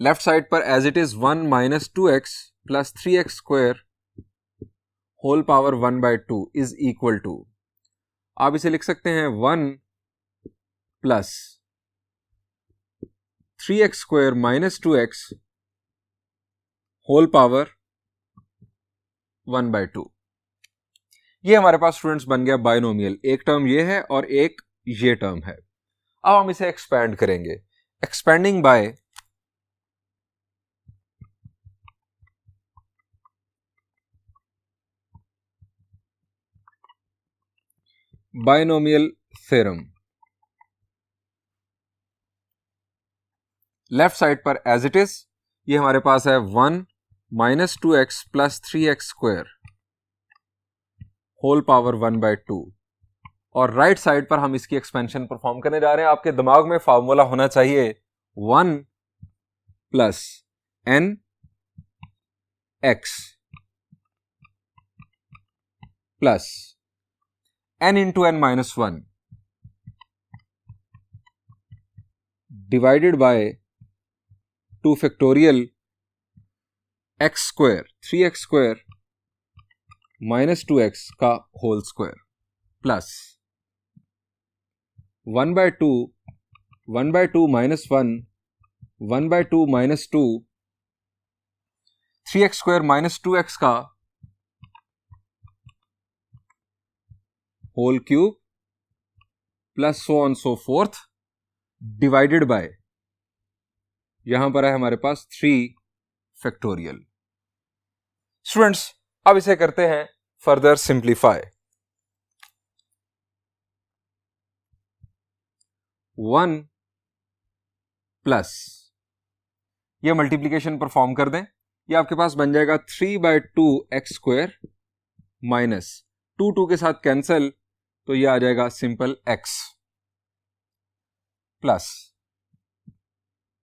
Speaker 1: लेफ्ट साइड पर as it is 1 - 2x + 3x² whole power 1/2 is equal to, आप इसे लिख सकते हैं 1 + 3x² - 2x होल पावर 1/2। ये हमारे पास स्टूडेंट्स बन गया बायनोमियल। एक टर्म ये है और एक ये टर्म है। अब हम इसे एक्सपैंड करेंगे। Expanding by binomial theorem, left side पर एज इट इज ये हमारे पास है 1 -2x plus 3x square whole power 1/2 और राइट साइड पर हम इसकी एक्सपेंशन परफॉर्म करने जा रहे हैं। आपके दिमाग में फॉर्मूला होना चाहिए 1 plus n x plus n into n minus 1 divided by 2 factorial x square 3x square minus 2x का whole square plus 1/2 minus 1/2 minus 2 3x square minus 2x का whole cube plus so on so forth divided by यहां पर है हमारे पास 3 फैक्टोरियल। स्टूडेंट्स अब इसे करते हैं फर्दर सिंप्लीफाई। 1 प्लस ये मल्टीप्लीकेशन परफॉर्म कर दें, ये आपके पास बन जाएगा 3/2 x स्क्वायर माइनस 2 के साथ कैंसल तो ये आ जाएगा सिंपल x प्लस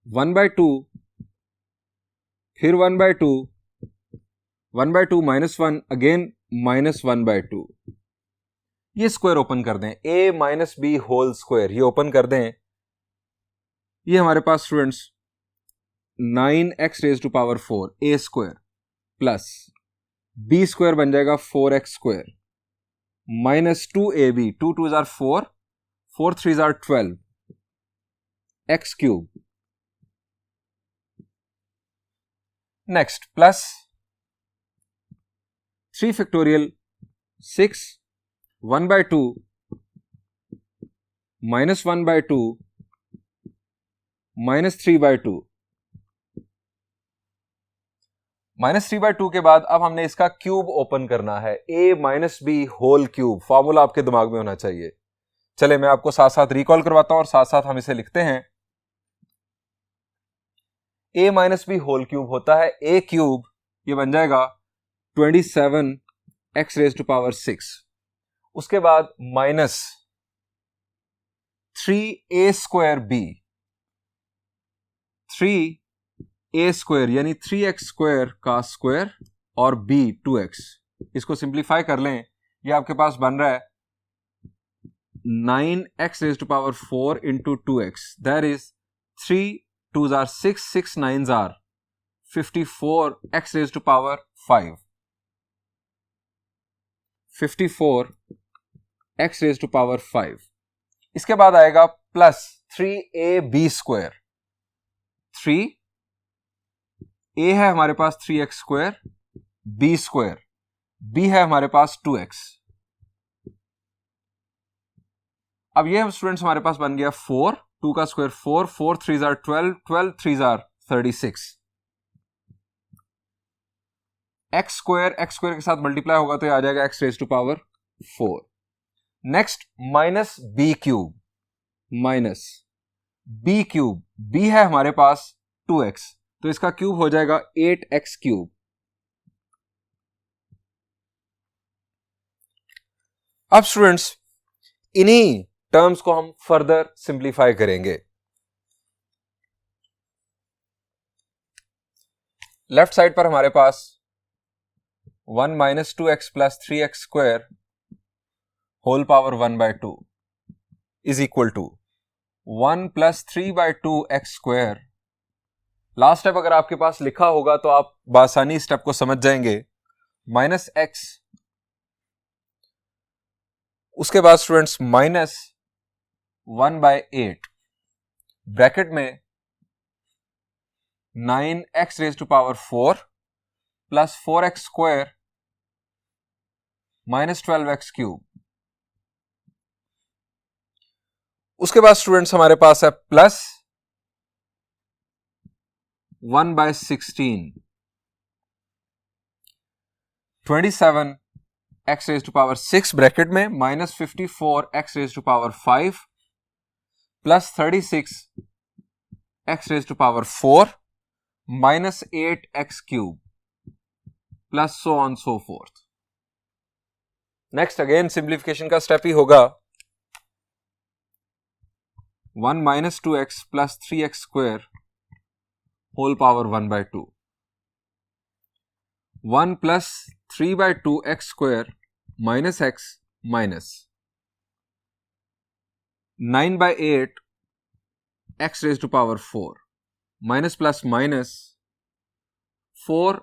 Speaker 1: 1/2 फिर 1/2 माइनस 1 अगेन माइनस 1/2 ये स्क्वायर ओपन कर दें a minus b whole square ये ओपन कर दें, ये हमारे पास students 9x raise to power 4 a square plus b square बन जाएगा 4x square minus 2ab 2 2s are 4 4 3s are 12 x cube next plus 3 factorial 6 1/2 minus 1/2 minus 3/2 minus 3/2 के बाद अब हमने इसका क्यूब ओपन करना है a minus b whole cube. Formula आपके दिमाग में होना चाहिए। चले मैं आपको साथ साथ रिकॉल करवाता हूं और साथ साथ हम इसे लिखते हैं। a minus b whole cube होता है a क्यूब, ये बन जाएगा 27x रेज टू पावर 6, उसके बाद minus 3a square b 3a square यानी 3x स्क्वायर का स्क्वायर और b 2x, इसको सिंप्लीफाई कर लें, ये आपके पास बन रहा है 9x raise to power 4 into 2x that is 3 2s are 6 6 9s are 54x raise to power 5 54x raise to power 5। इसके बाद आएगा प्लस 3ab स्क्वायर 3 a है हमारे पास 3x square b square b है हमारे पास 2x। अब ये स्टूडेंट्स हमारे पास बन गया 4 2 का square 4 4 3s are 12 12 3s are 36 x square के साथ मल्टीप्लाई होगा तो ये आ जाएगा x raise to power 4। Next minus b cube b है हमारे पास 2x तो इसका क्यूब हो जाएगा 8x क्यूब। अब स्टूडेंट्स इन्हीं टर्म्स को हम फर्दर सिंप्लीफाई करेंगे। लेफ्ट साइड पर हमारे पास 1 minus 2x plus 3x square whole power 1/2 is equal to 1 plus 3/2 x square. Last step अगर आपके पास लिखा होगा तो आप बासानी स्टेप को समझ जाएंगे, माइनस x, उसके बाद स्टूडेंट्स माइनस 1/8 ब्रैकेट में 9x raise to power 4 plus 4x square minus 12x cube. उसके बाद स्टूडेंट्स हमारे पास है plus 1/16 27x raise to power 6 bracket में minus 54x raise to power 5 plus 36x raise to power 4 minus 8x cube. Plus so on so forth. Next again simplification का स्टेप ही होगा 1 minus 2x plus 3x square whole power 1/2, 1 plus 3/2 x square minus x minus 9/8 x raise to power 4 minus plus minus 4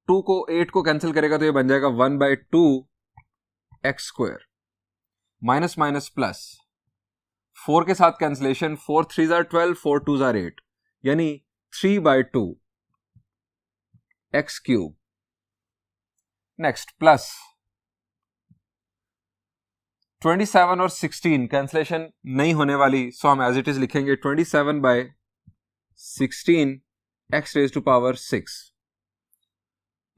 Speaker 1: 2 को 8 को कैंसिल करेगा तो ये बन जाएगा 1/2 x square minus minus plus 4 के साथ कैंसिलेशन 4 3 जार 12 4 2 जार 8 यानी 3/2 x क्यूब। नेक्स्ट प्लस 27 और 16 कैंसिलेशन नहीं होने वाली, सो हम एज इट इज लिखेंगे 27/16 x raise to power 6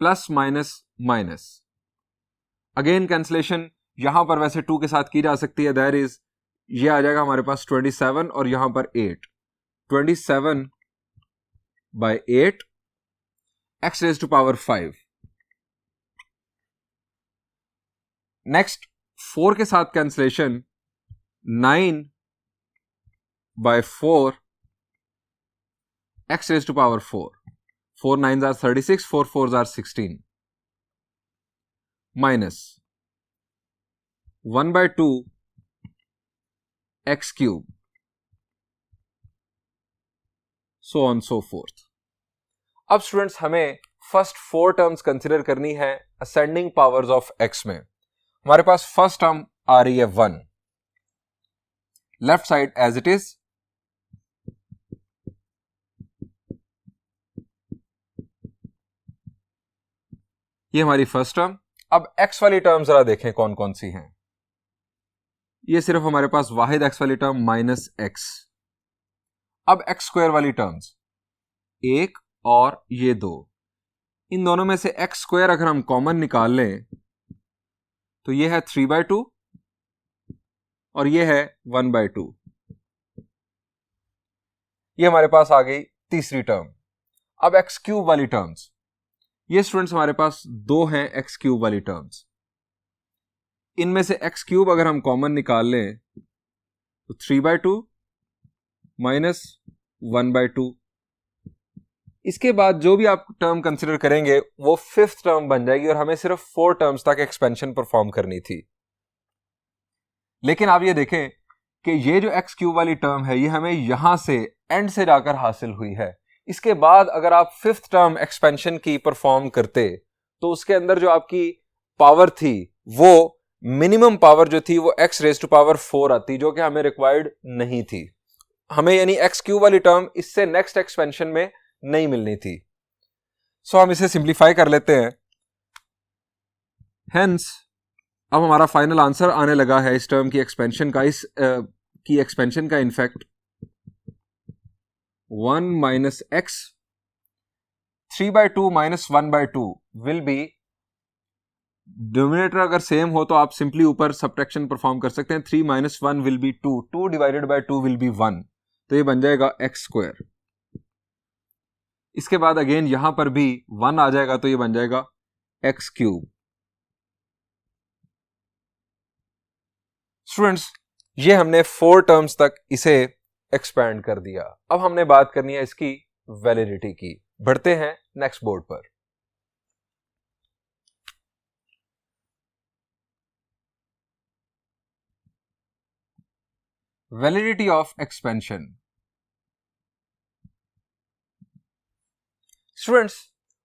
Speaker 1: plus minus minus again cancellation यहां पर वैसे 2 के साथ की जा सकती है, दैट इज ये आ जाएगा हमारे पास 27 और यहां पर 8, 27/8 x raise to power 5। Next 4 के साथ cancellation 9/4 x raise to power 4, 4 9s are 36, 4 4s are 16 minus 1/2 x cube so on so forth. अब स्टूडेंट्स हमें फर्स्ट 4 टर्म्स कंसिडर करनी है असेंडिंग पावर्स ऑफ x में। हमारे पास फर्स्ट टर्म आ रही है 1, left side as it is, ये हमारी फर्स्ट टर्म। अब x वाली टर्म जरा देखें कौन कौन सी हैं। ये सिर्फ हमारे पास वाहिद x वाली टर्म माइनस x। अब x स्क्वायर वाली टर्म्स 1 और ये 2, इन दोनों में से x स्क्वायर अगर हम कॉमन निकाल लें तो ये है 3/2 और ये है 1/2। ये हमारे पास आ गई तीसरी टर्म। अब x क्यूब वाली टर्म्स, ये स्टूडेंट्स हमारे पास 2 हैं x क्यूब वाली टर्म्स। इनमें से x क्यूब अगर हम कॉमन निकाल लें तो 3/2 माइनस 1/2। इसके बाद जो भी आप टर्म कंसिडर करेंगे वो 5th टर्म बन जाएगी और हमें सिर्फ 4 टर्म्स तक एक्सपेंशन परफॉर्म करनी थी। लेकिन आप ये देखें कि ये जो x क्यूब वाली टर्म है ये हमें यहां से एंड से जाकर हासिल हुई है। इसके बाद अगर आप 5th टर्म एक्सपेंशन की परफॉर्म करते तो उसके अंदर जो आपकी पावर थी वो मिनिमम पावर जो थी वो x रेज टू पावर 4 आती, जो कि हमें रिक्वायर्ड नहीं थी। हमें यानी x क्यूब वाली टर्म इससे नेक्स्ट एक्सपेंशन में नहीं मिलनी थी। सो हम इसे सिंप्लीफाई कर लेते हैं। हेंस अब हमारा फाइनल आंसर आने लगा है इस टर्म की एक्सपेंशन का, in fact 1 minus x 3/2 minus 1/2 will be, denominator अगर सेम हो तो आप सिंपली ऊपर सब्ट्रैक्शन परफॉर्म कर सकते हैं। 3 minus 1 will B 2, 2 divided by 2 will B 1, तो ये बन जाएगा x स्क्वायर। इसके बाद अगेन यहां पर भी 1 आ जाएगा तो ये बन जाएगा x क्यूब। स्टूडेंट्स ये हमने 4 टर्म्स तक इसे एक्सपैंड कर दिया। अब हमने बात करनी है इसकी वैलिडिटी की। बढ़ते हैं नेक्स्ट बोर्ड पर। Validity of expansion. स्टूडेंट्स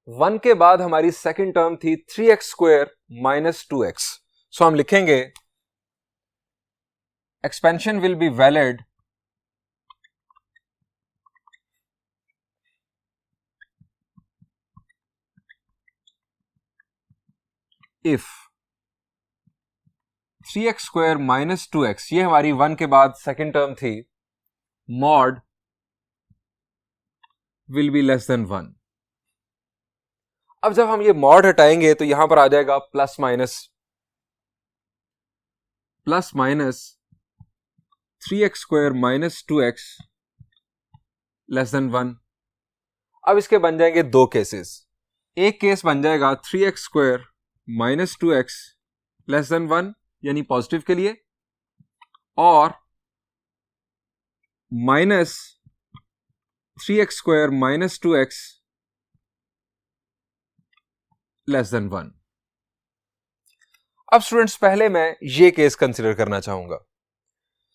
Speaker 1: 1 के बाद हमारी सेकंड टर्म थी 3x स्क्वायर माइनस 2x। सो हम लिखेंगे expansion will be valid if 3x square minus 2x, ये हमारी 1 के बाद सेकंड टर्म थी, mod will be less than 1। अब जब हम ये मॉड हटाएंगे तो यहां पर आ जाएगा plus minus 3x square minus 2x less than 1। अब इसके बन जाएंगे 2 केसेस। एक केस बन जाएगा 3x² minus 2x less than 1 यानी पॉजिटिव के लिए, और minus 3x² minus 2x less than 1। अब स्टूडेंट्स पहले मैं ये केस कंसिडर करना चाहूंगा।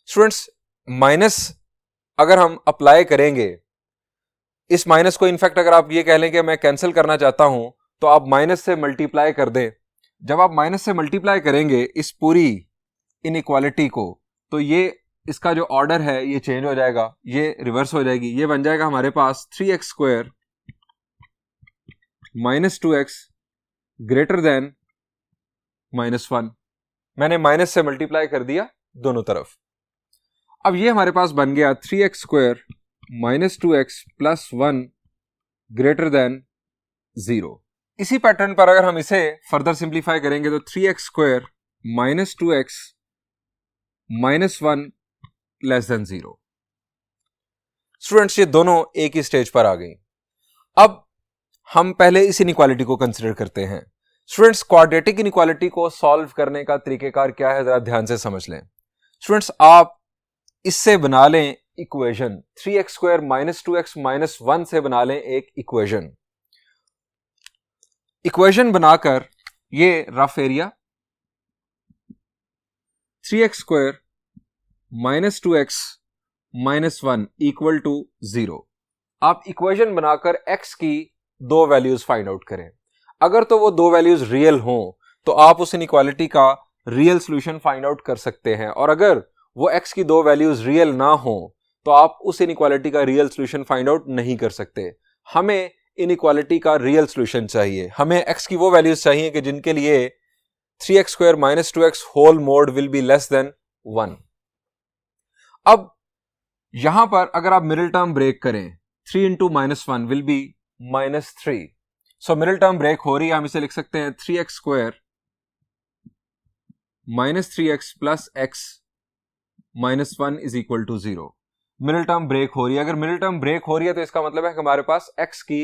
Speaker 1: स्टूडेंट्स माइनस अगर हम अप्लाई करेंगे, इस माइनस को इनफैक्ट अगर आप ये कह लें कि मैं कैंसिल करना चाहता हूं तो आप माइनस से मल्टीप्लाई कर दें। जब आप माइनस से मल्टीप्लाई करेंगे इस पूरी इनइक्वालिटी को, तो ये इसका जो ऑर्डर है ये चेंज हो जाएगा, ये रिवर्स हो जाएगी। ये बन जाएगा हमारे पास 3x² minus 2x greater than -1। मैंने माइनस से मल्टीप्लाई कर दिया दोनों तरफ। अब ये हमारे पास बन गया 3x² minus 2x plus 1 greater than 0। इसी पैटर्न पर अगर हम इसे फर्दर सिंप्लीफाई करेंगे तो 3x² minus 2x minus 1 less than 0। Students ये दोनों एक ही स्टेज पर आ गई। अब हम पहले इस इनइक्वालिटी को कंसिडर करते हैं। स्टूडेंट्स क्वाड्रेटिक इनइक्वालिटी को सॉल्व करने का तरीकेकार क्या है, जरा ध्यान से समझ लें। स्टूडेंट्स आप इससे बना लें equation, 3x² minus 2x minus 1 से बना लें एक इक्वेशन बनाकर ये rough area 3x² minus 2x minus 1 equal to 0। आप इक्वेशन बनाकर x की दो वैल्यूज फाइंड आउट करें। अगर तो वो दो वैल्यूज रियल हों तो आप उस इनइक्वालिटी का रियल सॉल्यूशन फाइंड आउट कर सकते हैं, और अगर वो x की दो वैल्यूज रियल ना हो तो आप उस इनइक्वालिटी का रियल सॉल्यूशन फाइंड आउट नहीं कर सकते। हमें इनइक्वालिटी का रियल सॉल्यूशन चाहिए। हमें x की वो वैल्यूज चाहिए कि जिनके लिए 3x² minus 2x whole mod will be less than 1। अब यहां पर अगर आप मिडिल टर्म ब्रेक करें, 3 into minus 1 will be -3। So middle term break हो रही है, हम इसे लिख सकते हैं 3x² minus 3x plus x minus 1 is equal to 0। Middle term break हो रही है। अगर मिडिल टर्म ब्रेक हो रही है तो इसका मतलब है कि हमारे पास x की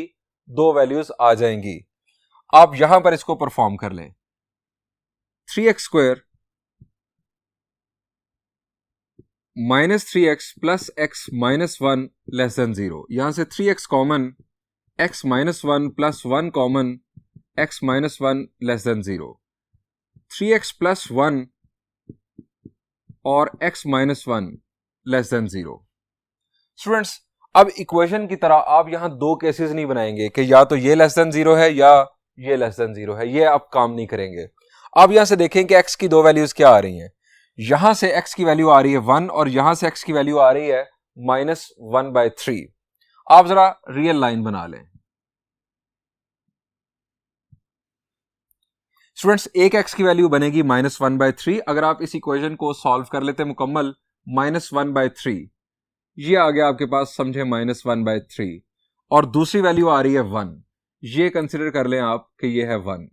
Speaker 1: दो वैल्यूज आ जाएंगी। आप यहां पर इसको परफॉर्म कर लें, 3x² minus 3x plus x minus 1 less than 0। यहां से 3x common, x minus 1 plus 1 common, x minus 1 less than 0। 3x plus 1 और x minus 1 less than 0। Students अब इक्वेशन की तरह आप यहां दो केसेस नहीं बनाएंगे कि या तो ये लेस देन 0 है या ये लेस देन 0 है। ये आप काम नहीं करेंगे। आप यहां से देखें कि x की दो वैल्यूज क्या आ रही हैं। यहां से x की वैल्यू आ रही है 1 और यहां से x की वैल्यू आ रही है -1/3। आप जरा रियल लाइन बना लें। स्टूडेंट्स एक x की वैल्यू बनेगी -1/3। अगर आप इस इक्वेशन को सॉल्व कर लेते मुकम्मल, -1/3 ये आ गया आपके पास, समझे, -1/3, और दूसरी वैल्यू आ रही है 1। ये कंसिडर कर लें आप कि ये है 1।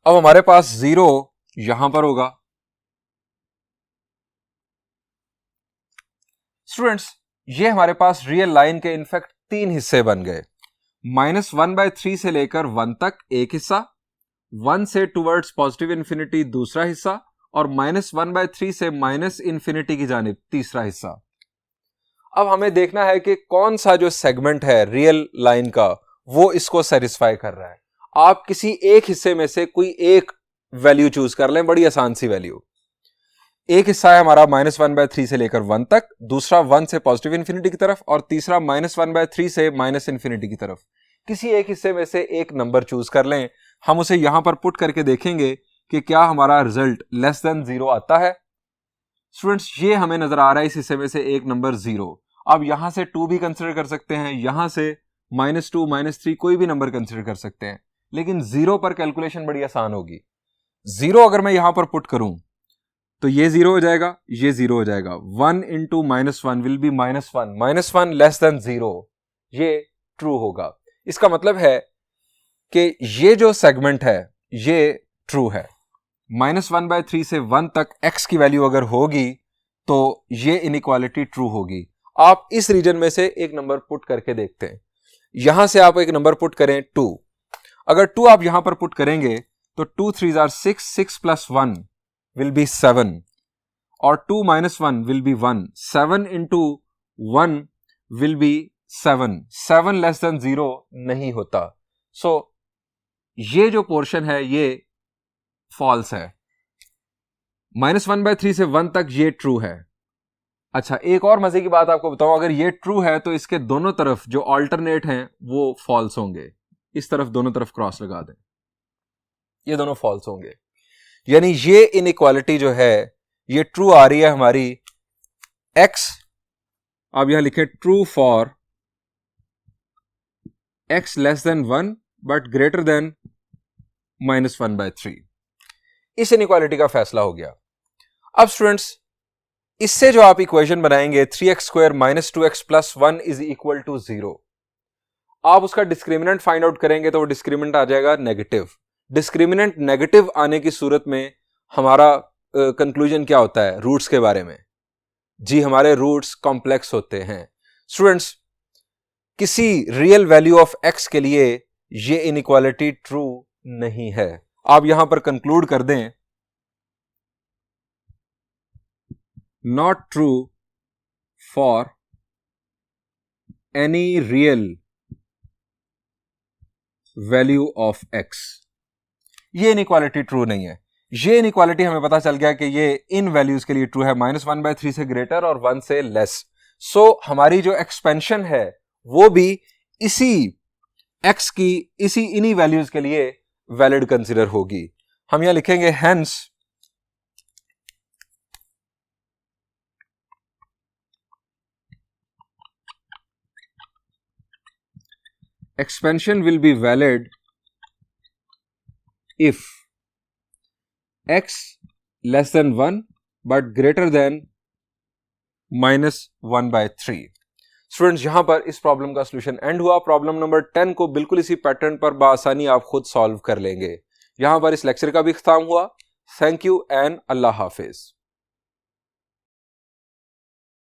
Speaker 1: अब हमारे पास 0 यहां पर होगा। स्टूडेंट्स ये हमारे पास रियल लाइन के इनफैक्ट तीन हिस्से बन गए। -1/3 से लेकर 1 तक एक हिस्सा, 1 से टुवर्ड्स पॉजिटिव इंफिनिटी दूसरा हिस्सा, और -1/3 से -इंफिनिटी की जानिब तीसरा हिस्सा। अब हमें देखना है कि कौन सा जो सेगमेंट है रियल लाइन का वो इसको सेटिस्फाई कर रहा है। आप किसी एक हिस्से में से कोई एक वैल्यू चूज कर लें, बड़ी आसान सी वैल्यू। एक हिस्सा है हमारा -1/3 से लेकर 1 तक, दूसरा 1 से पॉजिटिव इंफिनिटी की तरफ, और तीसरा -1/3 से -इंफिनिटी की तरफ। किसी एक हिस्से में से एक नंबर चूज कर लें। हम उसे यहां पर पुट करके देखेंगे कि क्या हमारा रिजल्ट लेस देन 0 आता है। स्टूडेंट्स ये हमें नजर आ रहा है इस हिस्से में से एक नंबर 0। अब यहां से 2 भी कंसिडर कर सकते हैं, यहां से -2 -3 कोई भी नंबर कंसिडर कर सकते हैं, लेकिन 0 पर कैलकुलेशन बड़ी आसान होगी। 0 अगर मैं यहां पर पुट करूं तो ये 0 हो जाएगा, ये 0 हो जाएगा। 1 into -1 will B -1, -1 less than 0, ये ट्रू होगा। इसका मतलब है कि ये जो सेगमेंट है ये ट्रू है। -1/3 से 1 तक x की वैल्यू अगर होगी तो ये इनइक्वालिटी ट्रू होगी। आप इस रीजन में से एक नंबर पुट करके देखते हैं। यहां से आप एक नंबर पुट करें 2, अगर 2 आप यहां पर पुट करेंगे तो 2 3 आर 6, 6 प्लस 1 विल बी 7 और 2 minus 1 will B 1, 7 into 1 will B 7, 7 less than 0 नहीं होता। सो ये जो पोर्शन है ये फॉल्स है। -1/3 से 1 तक ये ट्रू है। अच्छा, एक और मजे की बात आपको बताऊं, अगर ये ट्रू है तो इसके दोनों तरफ जो ऑल्टरनेट हैं वो फॉल्स होंगे। इस तरफ दोनों तरफ क्रॉस लगा दें, ये दोनों फॉल्स होंगे, यानी ये इनइक्वालिटी जो है ये ट्रू आ रही है हमारी x, आप यहां लिखे true for x less than 1 but greater than -1/3। इस इनइक्वालिटी का फैसला हो गया। अब स्टूडेंट्स, इससे जो आप इक्वेशन बनाएंगे 3x² - 2x + 1 is equal to 0, आप उसका डिस्क्रिमिनेंट फाइंड आउट करेंगे तो वो डिस्क्रिमिनेंट आ जाएगा नेगेटिव। डिस्क्रिमिनेंट नेगेटिव आने की सूरत में हमारा कंक्लूजन क्या होता है रूट्स के बारे में? जी, हमारे रूट्स कॉम्प्लेक्स होते हैं। स्टूडेंट्स, किसी रियल वैल्यू ऑफ x के लिए ये इनइक्वालिटी ट्रू नहीं है। आप यहां पर कंक्लूड कर दें, not true for any real value of x। ये इनइक्वालिटी ट्रू नहीं है। ये इनइक्वालिटी हमें पता चल गया कि ये इन वैल्यूज के लिए ट्रू है, -1/3 से ग्रेटर और 1 से लेस। सो हमारी जो एक्सपेंशन है वो भी इसी x की इन्हीं वैल्यूज के लिए वैलिड कंसीडर होगी। हम यहां लिखेंगे hence expansion will be valid if x less than 1 but greater than -1/3। Students, यहां पर इस प्रॉब्लम का सॉल्यूशन एंड हुआ। प्रॉब्लम नंबर 10 को बिल्कुल इसी पैटर्न पर बआसानी आप खुद सॉल्व कर लेंगे। यहां पर इस लेक्चर का भी इख्तिताम हुआ। Thank you and Allah Hafiz.